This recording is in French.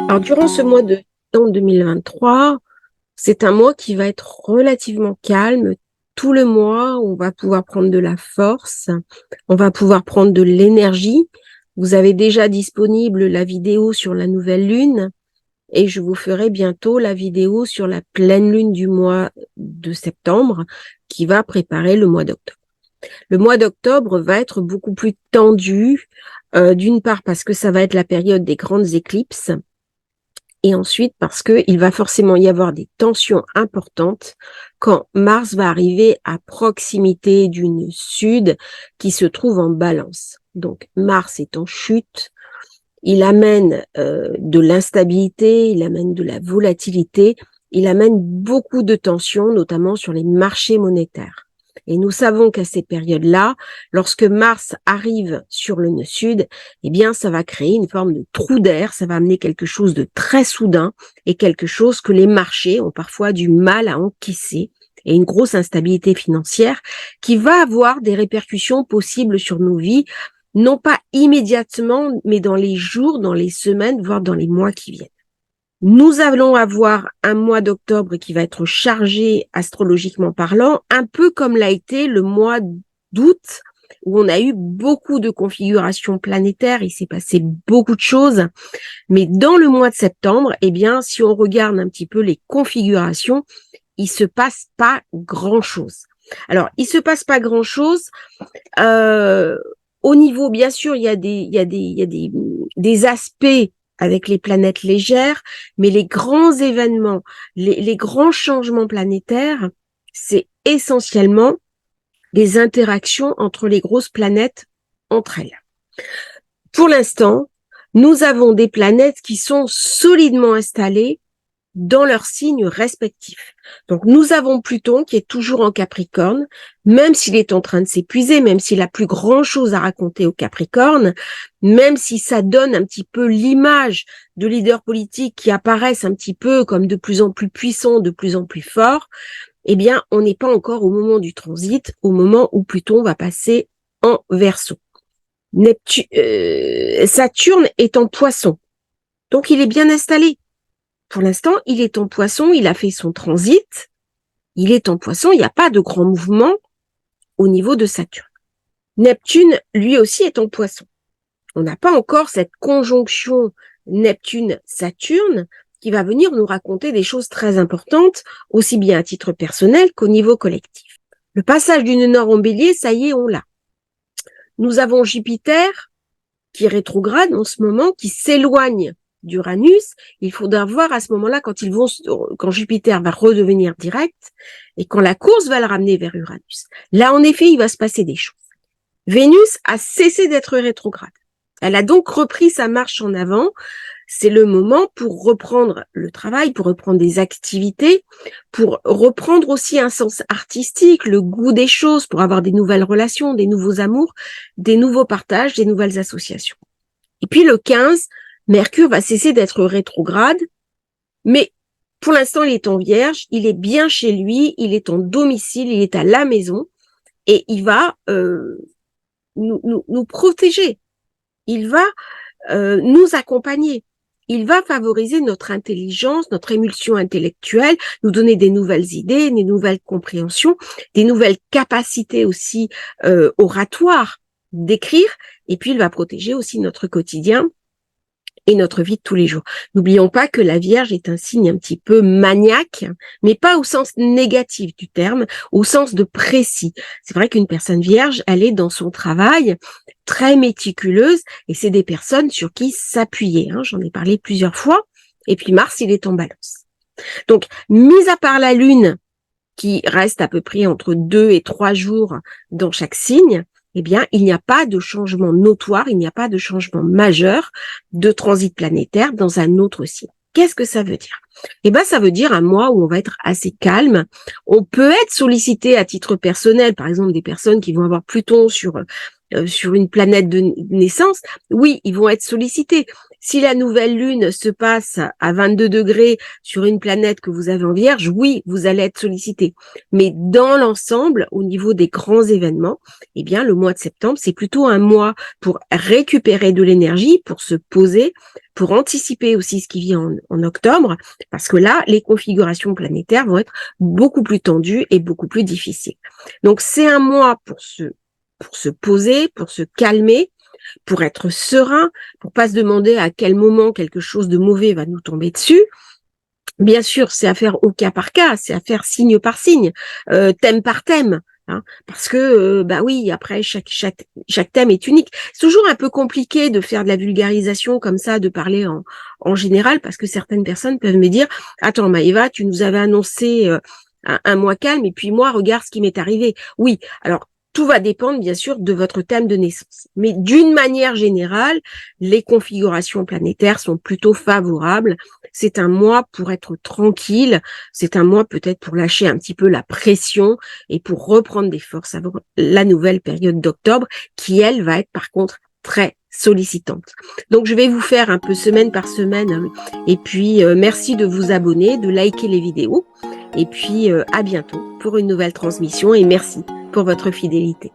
Alors, durant ce mois de septembre 2023, c'est un mois qui va être relativement calme. Tout le mois, on va pouvoir prendre de la force, on va pouvoir prendre de l'énergie. Vous avez déjà disponible la vidéo sur la nouvelle lune et je vous ferai bientôt la vidéo sur la pleine lune du mois de septembre qui va préparer le mois d'octobre. Le mois d'octobre va être beaucoup plus tendu, d'une part parce que ça va être la période des grandes éclipses, et ensuite parce que il va forcément y avoir des tensions importantes quand Mars va arriver à proximité du nœud sud qui se trouve en Balance. Donc Mars est en chute, il amène de l'instabilité, il amène de la volatilité, il amène beaucoup de tensions, notamment sur les marchés monétaires. Et nous savons qu'à ces périodes-là, lorsque Mars arrive sur le nœud sud, eh bien, ça va créer une forme de trou d'air, ça va amener quelque chose de très soudain et quelque chose que les marchés ont parfois du mal à encaisser, et une grosse instabilité financière qui va avoir des répercussions possibles sur nos vies, non pas immédiatement, mais dans les jours, dans les semaines, voire dans les mois qui viennent. Nous allons avoir un mois d'octobre qui va être chargé astrologiquement parlant, un peu comme l'a été le mois d'août, où on a eu beaucoup de configurations planétaires, il s'est passé beaucoup de choses. Mais dans le mois de septembre, eh bien, si on regarde un petit peu les configurations, il se passe pas grand-chose. Alors, il se passe pas grand-chose. Au niveau, bien sûr, il y a des aspects avec les planètes légères, mais les grands événements, les grands changements planétaires, c'est essentiellement des interactions entre les grosses planètes entre elles. Pour l'instant, nous avons des planètes qui sont solidement installées dans leurs signes respectifs. Donc, nous avons Pluton qui est toujours en Capricorne, même s'il est en train de s'épuiser, même s'il a plus grand chose à raconter au Capricorne, même si ça donne un petit peu l'image de leaders politiques qui apparaissent un petit peu comme de plus en plus puissants, de plus en plus forts, eh bien, on n'est pas encore au moment du transit, au moment où Pluton va passer en Verseau. Saturne est en Poisson, donc il est bien installé. Pour l'instant, il est en Poisson, il a fait son transit, il est en Poisson, il n'y a pas de grand mouvement au niveau de Saturne. Neptune, lui aussi, est en Poisson. On n'a pas encore cette conjonction Neptune-Saturne qui va venir nous raconter des choses très importantes, aussi bien à titre personnel qu'au niveau collectif. Le passage du nœud nord en Bélier, ça y est, on l'a. Nous avons Jupiter qui est rétrograde en ce moment, qui s'éloigne d'Uranus. Il faudra voir à ce moment-là quand Jupiter va redevenir direct et quand la course va le ramener vers Uranus. Là, en effet, il va se passer des choses. Vénus a cessé d'être rétrograde. Elle a donc repris sa marche en avant. C'est le moment pour reprendre le travail, pour reprendre des activités, pour reprendre aussi un sens artistique, le goût des choses, pour avoir des nouvelles relations, des nouveaux amours, des nouveaux partages, des nouvelles associations. Et puis le 15, Mercure va cesser d'être rétrograde, mais pour l'instant, il est en Vierge, il est bien chez lui, il est en domicile, il est à la maison, et il va nous protéger. Il va nous accompagner. Il va favoriser notre intelligence, notre émulsion intellectuelle, nous donner des nouvelles idées, des nouvelles compréhensions, des nouvelles capacités aussi oratoires d'écrire, et puis il va protéger aussi notre quotidien et notre vie de tous les jours. N'oublions pas que la Vierge est un signe un petit peu maniaque, mais pas au sens négatif du terme, au sens de précis. C'est vrai qu'une personne vierge, elle est dans son travail très méticuleuse, et c'est des personnes sur qui s'appuyer. J'en ai parlé plusieurs fois. Et puis Mars, il est en Balance. Donc, mis à part la Lune, qui reste à peu près entre 2 et 3 jours dans chaque signe, eh bien, il n'y a pas de changement notoire, il n'y a pas de changement majeur de transit planétaire dans un autre signe. Qu'est-ce que ça veut dire? Eh bien, ça veut dire un mois où on va être assez calme. On peut être sollicité à titre personnel, par exemple des personnes qui vont avoir Pluton sur sur une planète de naissance, oui, ils vont être sollicités. Si la nouvelle lune se passe à 22 degrés sur une planète que vous avez en Vierge, oui, vous allez être sollicité. Mais dans l'ensemble, au niveau des grands événements, eh bien, le mois de septembre, c'est plutôt un mois pour récupérer de l'énergie, pour se poser, pour anticiper aussi ce qui vient en octobre, parce que là, les configurations planétaires vont être beaucoup plus tendues et beaucoup plus difficiles. Donc, c'est un mois pour se poser, pour se calmer, pour être serein, pour pas se demander à quel moment quelque chose de mauvais va nous tomber dessus. Bien sûr, c'est à faire au cas par cas, c'est à faire signe par signe, thème par thème. Hein, parce que bah oui, après chaque thème est unique. C'est toujours un peu compliqué de faire de la vulgarisation comme ça, de parler en général, parce que certaines personnes peuvent me dire attends Maëva, tu nous avais annoncé un mois calme et puis moi regarde ce qui m'est arrivé. Oui, alors tout va dépendre bien sûr de votre thème de naissance, mais d'une manière générale, les configurations planétaires sont plutôt favorables. C'est un mois pour être tranquille, c'est un mois peut-être pour lâcher un petit peu la pression et pour reprendre des forces avant la nouvelle période d'octobre qui, elle, va être par contre très sollicitante. Donc, je vais vous faire un peu semaine par semaine et puis merci de vous abonner, de liker les vidéos et puis à bientôt pour une nouvelle transmission et merci pour votre fidélité.